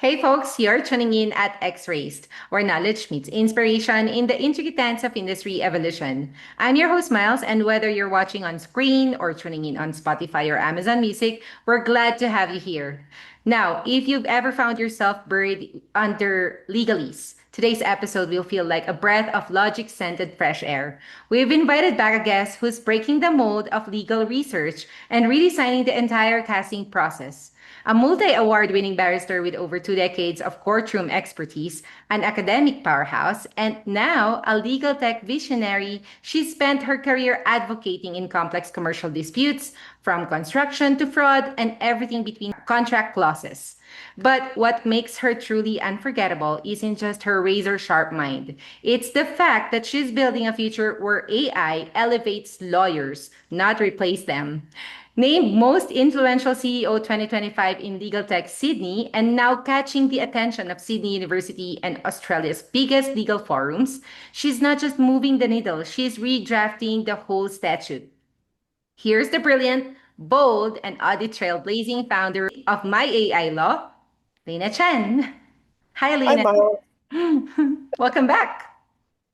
Hey folks, you're tuning in at X-Raced, where knowledge meets inspiration in the intricate dance of industry evolution. I'm your host, Miles, and whether you're watching on screen or tuning in on Spotify or Amazon Music, we're glad to have you here. Now, if you've ever found yourself buried under legalese, today's episode will feel like a breath of logic-scented fresh air. We've invited back a guest who's breaking the mold of legal research and redesigning the entire casting process. A multi award winning barrister with over 2 decades of courtroom expertise, an academic powerhouse, and now a legal tech visionary, she spent her career advocating in complex commercial disputes, from construction to fraud and everything between contract clauses. But what makes her truly unforgettable isn't just her razor sharp mind. It's the fact that she's building a future where AI elevates lawyers, not replace them. Named most influential CEO 2025 in legal tech Sydney, and now catching the attention of Sydney University and Australia's biggest legal forums, she's not just moving the needle, she's redrafting the whole statute. Here's the brilliant, bold, and audit trailblazing founder of MiAI Law, Laina Chen. Hi, Hi, Laina. Miles. Welcome back.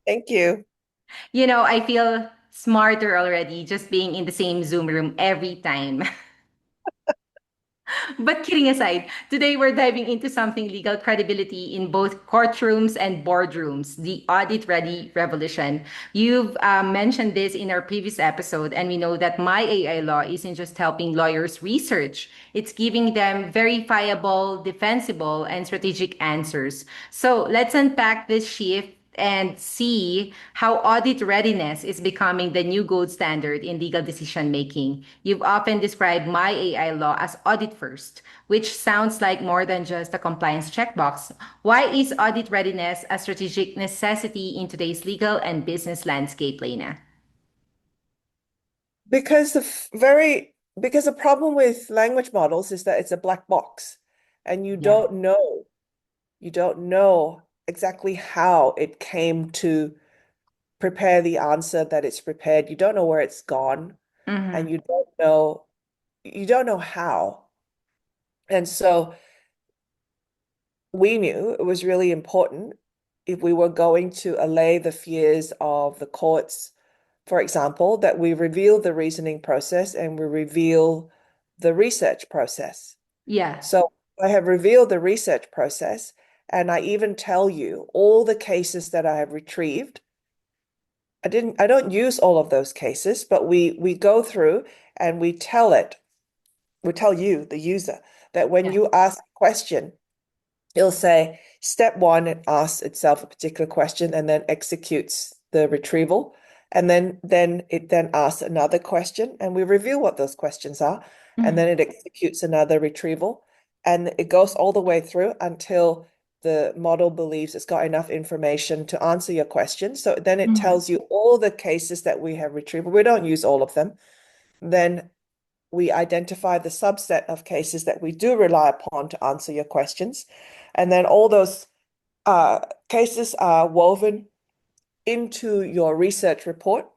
Thank you. I feel smarter already just being in the same Zoom room every time. But kidding aside, today we're diving into something legal credibility in both courtrooms and boardrooms, the audit-ready revolution. You've mentioned this in our previous episode, and we know that My AI Law isn't just helping lawyers research, it's giving them verifiable, defensible, and strategic answers. So let's unpack this shift and see how audit readiness is becoming the new gold standard in legal decision making. You've often described My AI Law as audit first, which sounds like more than just a compliance checkbox. Why is audit readiness a strategic necessity in today's legal and business landscape, Lena? Because the problem with language models is that it's a black box, and Yeah. you don't know exactly how it came to prepare the answer that it's prepared. You don't know where it's gone, and Mm-hmm. you don't know how. And so we knew it was really important if we were going to allay the fears of the courts, for example, that we reveal the reasoning process and we reveal the research process. Yeah. So I have revealed the research process, and I even tell you all the cases that I have retrieved. I don't use all of those cases, but we go through and we tell you, the user, that when Yeah. you ask a question, it'll say step one, it asks itself a particular question and then executes the retrieval. And then it then asks another question, and we reveal what those questions are. And Mm-hmm. then it executes another retrieval. And it goes all the way through until the model believes it's got enough information to answer your question. So then it Mm-hmm. tells you all the cases that we have retrieved. We don't use all of them. Then we identify the subset of cases that we do rely upon to answer your questions. And then all those cases are woven into your research report.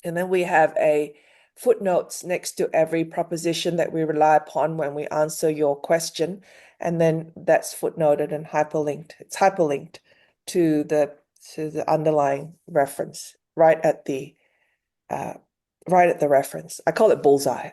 And then we have a footnotes next to every proposition that we rely upon when we answer your question. And then that's footnoted and hyperlinked. It's hyperlinked to the underlying reference uh, right at the reference. I call it bullseye. I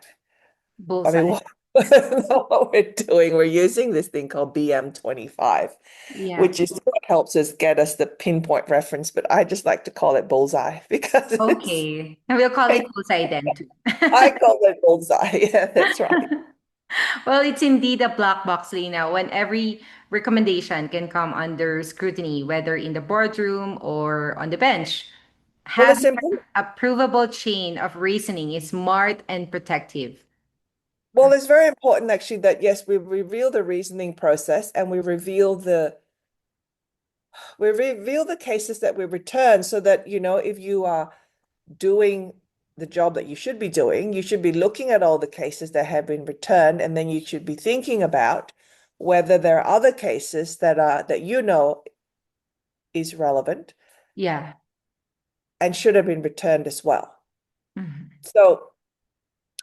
mean, Bullseye. what we're doing, we're using this thing called BM25, Yeah. which is what helps us get us the pinpoint reference. But I just like to call it bullseye because Okay. And we'll call it bullseye then too. I call it bullseye. Yeah, that's right. Well, it's indeed a black box, Lena, when every recommendation can come under scrutiny, whether in the boardroom or on the bench. Well, it's Having important. a provable chain of reasoning is smart and protective. Well, it's very important actually that yes, we reveal the reasoning process and we reveal the cases that we return so that, if you are doing the job that you should be doing, you should be looking at all the cases that have been returned, and then you should be thinking about whether there are other cases that is relevant Yeah. and should have been returned as well. Mhm. So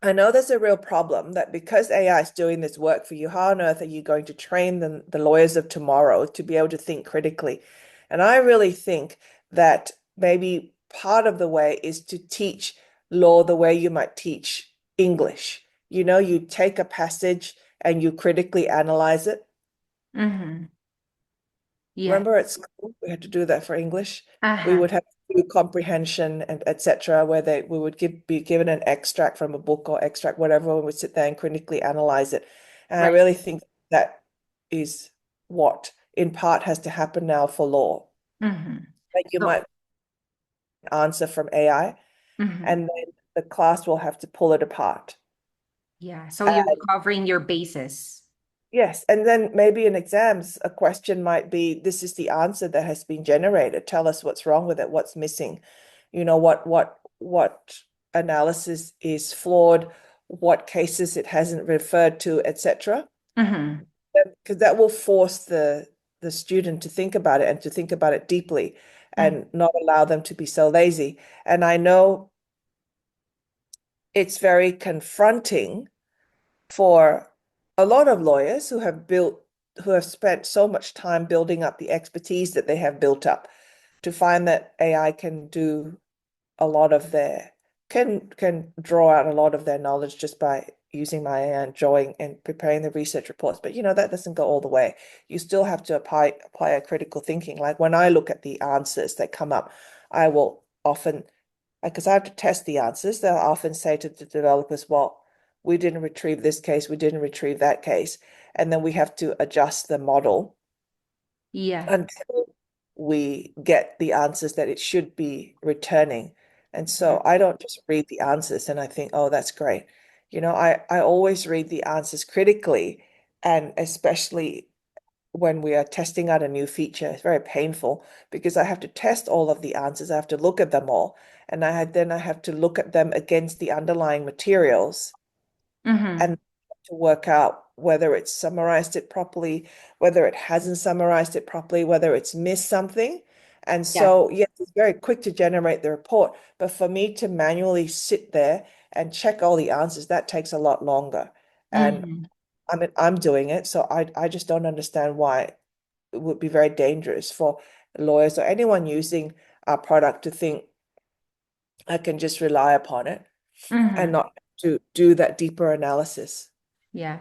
I know there's a real problem that because AI is doing this work for you, how on earth are you going to train the lawyers of tomorrow to be able to think critically? And I really think that maybe part of the way is to teach law the way you might teach English. You know, you take a passage and you critically analyze it. Mm-hmm. Yeah. Remember at school, we had to do that for English. We Uh-huh. would have to do comprehension and etc., where we would be given an extract from a book or extract, whatever, and we'd sit there and critically analyze it. And I Right. really think that is what in part has to happen now for law. Mm-hmm. Like you So, might answer from AI, mm-hmm. and then the class will have to pull it apart. Yeah. So you're covering your bases. Yes, and then maybe in exams, a question might be, this is the answer that has been generated. Tell us what's wrong with it, what's missing. You know, what analysis is flawed, what cases it hasn't referred to, etc. Mm-hmm. Because that will force the student to think about it and to think about it deeply Mm-hmm. and not allow them to be so lazy. And I know it's very confronting for a lot of lawyers who have spent so much time building up the expertise that they have built up to find that AI can do a lot of can draw out a lot of their knowledge just by using my AI and drawing and preparing the research reports. But you know, that doesn't go all the way. You still have to apply a critical thinking. Like when I look at the answers that come up, I will often because I have to test the answers, they'll often say to the developers, well, we didn't retrieve this case, we didn't retrieve that case. And then we have to adjust the model Yeah. until we get the answers that it should be returning. And Mhm. so I don't just read the answers and I think, oh, that's great. You know, I always read the answers critically, and especially when we are testing out a new feature. It's very painful because I have to test all of the answers. I have to look at them all. And then I have to look at them against the underlying materials Mm-hmm. and to work out whether it's summarized it properly, whether it hasn't summarized it properly, whether it's missed something. And Yeah. so, yes, it's very quick to generate the report, but for me to manually sit there and check all the answers, that takes a lot longer. And Mm-hmm. I mean, I'm doing it, so I just don't understand why it would be very dangerous for lawyers or anyone using our product to think I can just rely upon it and Mm-hmm. not to do that deeper analysis. Yeah.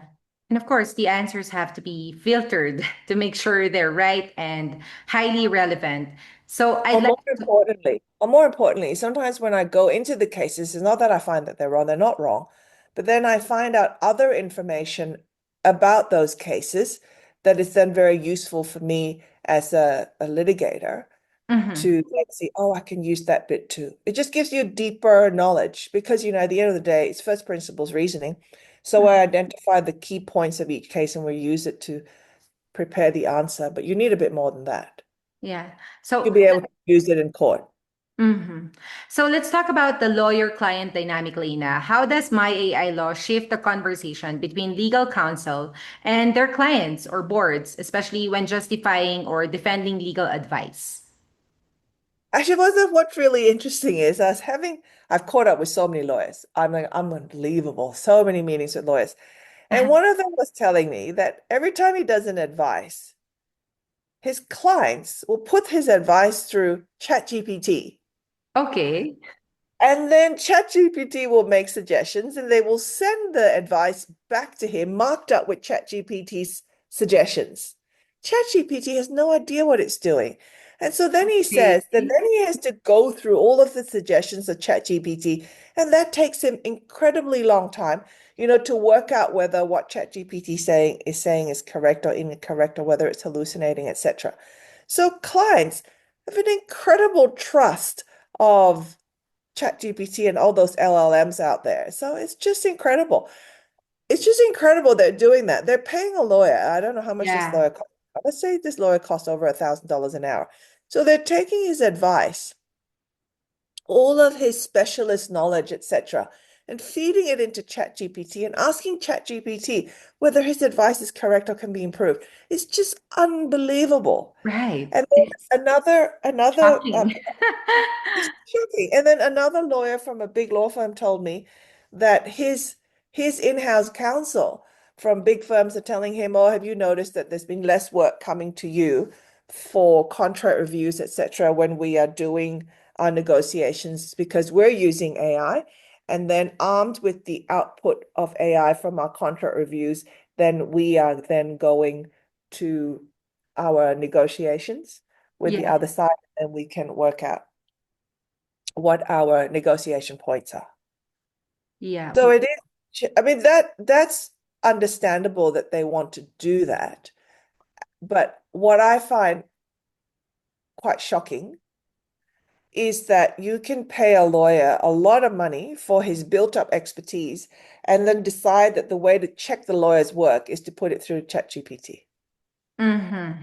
And of course, the answers have to be filtered to make sure they're right and highly relevant. So I'd like to. Or more importantly, sometimes when I go into the cases, it's not that I find that they're wrong, they're not wrong, but then I find out other information about those cases that is then very useful for me as a litigator Mm-hmm. to then see, oh, I can use that bit too. It just gives you deeper knowledge because, you know, at the end of the day, it's first principles reasoning. So I identify the key points of each case and we use it to prepare the answer, but you need a bit more than that. Yeah. So You'll be able to use it in court. mm-hmm. So let's talk about the lawyer-client dynamic, Lena. How does my AI law shift the conversation between legal counsel and their clients or boards, especially when justifying or defending legal advice? Actually, what's really interesting is I've caught up with so many lawyers. I'm unbelievable. So many meetings with lawyers. And one of them was telling me that every time he does an advice, his clients will put his advice through ChatGPT. Okay. And then ChatGPT will make suggestions and they will send the advice back to him marked up with ChatGPT's suggestions. ChatGPT has no idea what it's doing. And so then he Okay. says that then he has to go through all of the suggestions of ChatGPT, and that takes him incredibly long time, you know, to work out whether what ChatGPT saying is correct or incorrect or whether it's hallucinating, etc. So clients have an incredible trust of ChatGPT and all those LLMs out there. So it's just incredible. It's just incredible they're doing that. They're paying a lawyer. I don't know how much this Yeah. lawyer costs. Let's say this lawyer costs over $1,000 an hour. So they're taking his advice, all of his specialist knowledge, etc., and feeding it into ChatGPT and asking ChatGPT whether his advice is correct or can be improved. It's just unbelievable. Right. And then It's another shocking. it's shocking. And then another lawyer from a big law firm told me, that his in-house counsel from big firms are telling him, "Oh, have you noticed that there's been less work coming to you for contract reviews, etc., when we are doing our negotiations because we're using AI?" And then armed with the output of AI from our contract reviews, then we are then going to our negotiations with the Yeah. other side, and we can work out what our negotiation points are. Yeah. So it is, I mean, that's understandable that they want to do that. But what I find quite shocking is that you can pay a lawyer a lot of money for his built-up expertise and then decide that the way to check the lawyer's work is to put it through ChatGPT. Mm-hmm.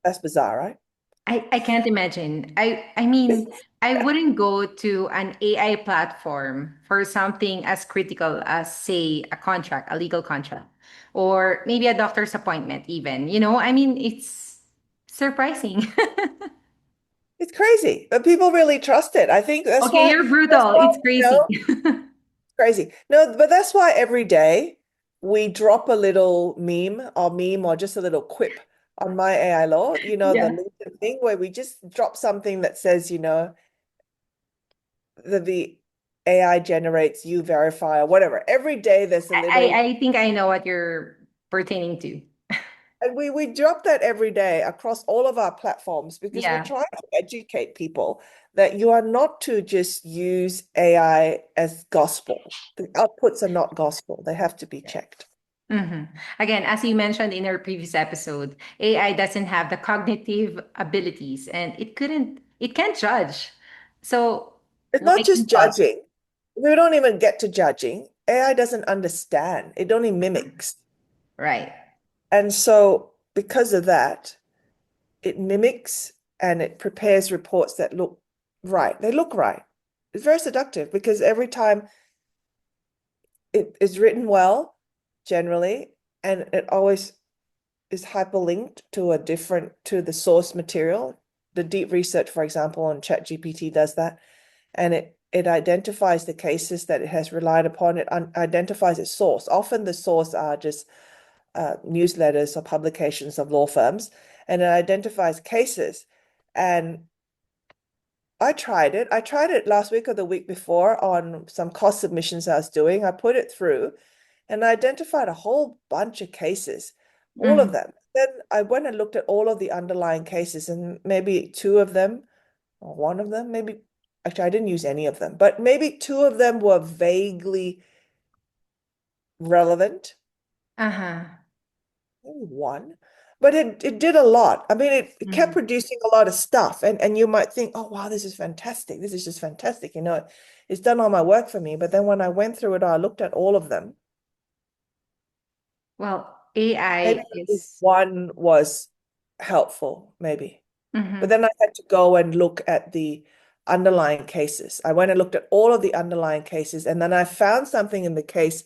That's bizarre, right? I can't imagine. I mean, I wouldn't go to an AI platform for something as critical as, say, a contract, a legal contract, or maybe a doctor's appointment, even. I mean, it's surprising. It's crazy, but people really trust it. I think Okay, you're that's brutal. why, It's crazy. crazy. No, but that's why every day we drop a little meme or just a little quip on MiAI Law, the Yeah. LinkedIn thing where we just drop something that says, the AI generates you verify or whatever. Every day there's a little, I think I know what you're pertaining to. and we drop that every day across all of our platforms because we're Yeah. trying to educate people that you are not to just use AI as gospel. The outputs are not gospel. They have to be checked. hmm Again, as you mentioned in our previous episode, AI doesn't have the cognitive abilities and it can't judge. So It's why not just consult? judging. We don't even get to judging. AI doesn't understand. It only mimics. Right. And so because of that, it mimics and it prepares reports that look right. They look right. It's very seductive because every time it is written well, generally, and it always is hyperlinked to the source material. The deep research, for example, on ChatGPT does that. And it identifies the cases that it has relied upon. It identifies its source. Often the source are just newsletters or publications of law firms, and it identifies cases. And I tried it. I tried it last week or the week before on some cost submissions I was doing. I put it through and I identified a whole bunch of cases, all of Mhm. them. Then I went and looked at all of the underlying cases, and maybe two of them, or one of them, maybe, actually, I didn't use any of them, but maybe two of them were vaguely relevant. Uh-huh. Maybe one. But it did a lot. I mean, it kept Mhm. producing a lot of stuff. And you might think, oh, wow, this is fantastic. This is just fantastic. It's done all my work for me. But then when I went through it, I looked at all of them. Well, Maybe AI only is one was helpful, maybe. But Mhm. then I had to go and look at the underlying cases. I went and looked at all of the underlying cases, and then I found something in the case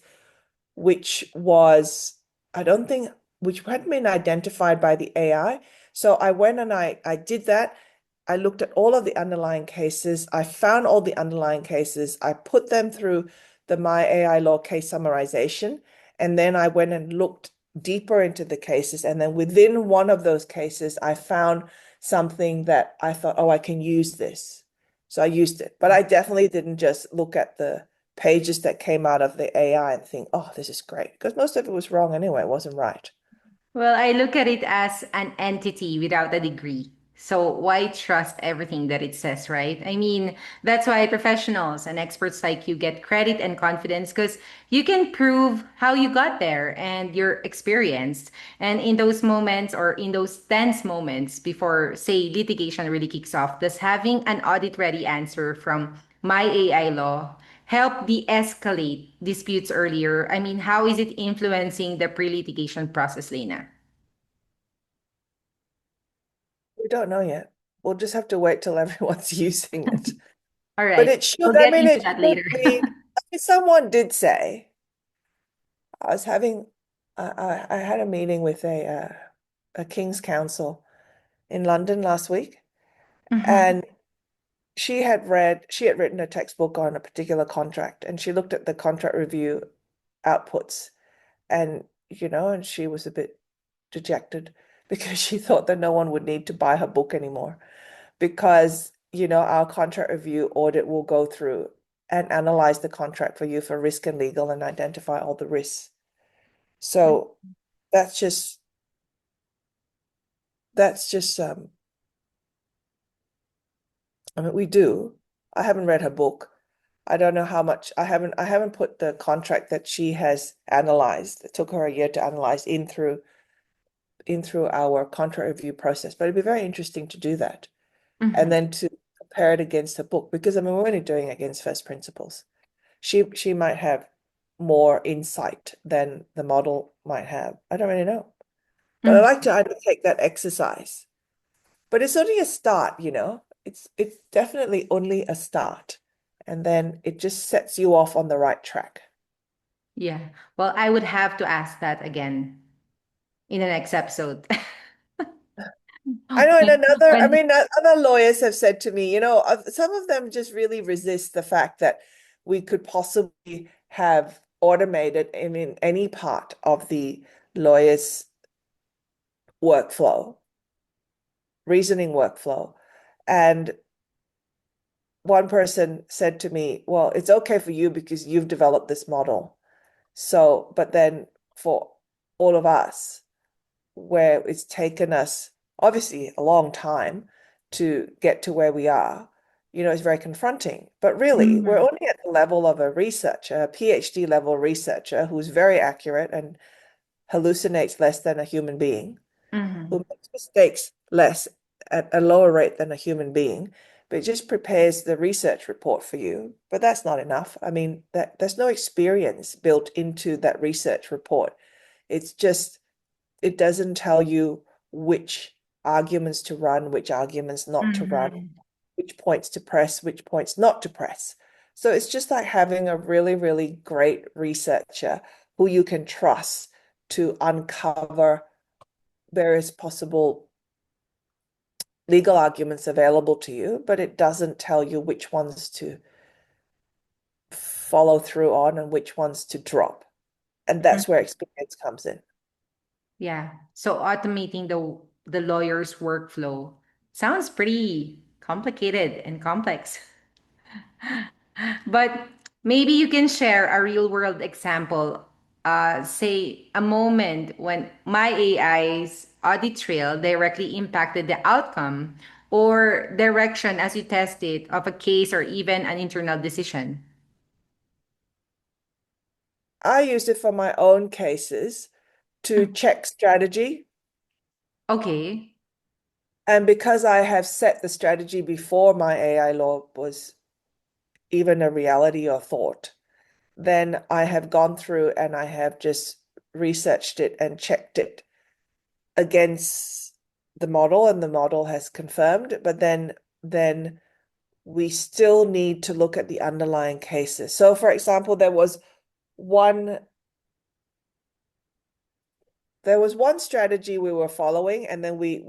which was, I don't think, which hadn't been identified by the AI. So I went and I did that. I looked at all of the underlying cases. I found all the underlying cases. I put them through the MiAI Law case summarization. And then I went and looked deeper into the cases. And then within one of those cases, I found something that I thought, oh, I can use this. So I used it. But I definitely didn't just look at the pages that came out of the AI and think, oh, this is great. Because most of it was wrong anyway, it wasn't right. Well, I look at it as an entity without a degree. So why trust everything that it says, right? I mean, that's why professionals and experts like you get credit and confidence because you can prove how you got there and you're experienced. And in those moments or in those tense moments before, say, litigation really kicks off, does having an audit-ready answer from MiAI Law help de-escalate disputes earlier? I mean, how is it influencing the pre-litigation process, Lena? We don't know yet. We'll just have to wait till everyone's using it. All But right. it should, We'll I get mean, into it that should later. be, I mean, someone did say, I was having, I had a meeting with a King's Counsel in London last week, Mhm. and she had written a textbook on a particular contract, and she looked at the contract review outputs, and and she was a bit dejected because she thought that no one would need to buy her book anymore because our contract review audit will go through and analyze the contract for you for risk and legal and identify all the risks. So that's just I mean, we do. I haven't read her book. I don't know how much. I haven't put the contract that she has analyzed. It took her a year to analyze in through our contract review process. But it'd be very interesting to do that. And Mhm. then to compare it against her book, because I mean we're only doing it against first principles. She might have more insight than the model might have. I don't really know. But I like to undertake that exercise. But it's only a start. It's definitely only a start. And then it just sets you off on the right track. Yeah. Well, I would have to ask that again in the next episode. I know, and I When, mean, other lawyers have said to me, some of them just really resist the fact that we could possibly have automated, I mean, any part of the lawyer's workflow, reasoning workflow. And one person said to me, well, it's okay for you because you've developed this model. So, but then for all of us, where it's taken us obviously a long time to get to where we are, it's very confronting. But really, we're Mhm. only at the level of a researcher, a PhD level researcher who's very accurate and hallucinates less than a human being, who Mhm. makes mistakes less at a lower rate than a human being, but it just prepares the research report for you. But that's not enough. I mean, there's no experience built into that research report. It's just it doesn't tell you which arguments to run, which arguments not to run, Mhm. which points to press, which points not to press. So it's just like having a really, really great researcher who you can trust to uncover various possible legal arguments available to you, but it doesn't tell you which ones to follow through on and which ones to drop. And that's where experience comes in. Yeah. So automating the lawyer's workflow sounds pretty complicated and complex. But maybe you can share a real world example, say a moment when my AI's audit trail directly impacted the outcome or direction as you test it of a case or even an internal decision. I used it for my own cases to check strategy. Okay. And because I have set the strategy before my AI law was even a reality or thought, then I have gone through and I have just researched it and checked it against the model, and the model has confirmed. But then we still need to look at the underlying cases. So, for example, one there was one strategy we were following, and then we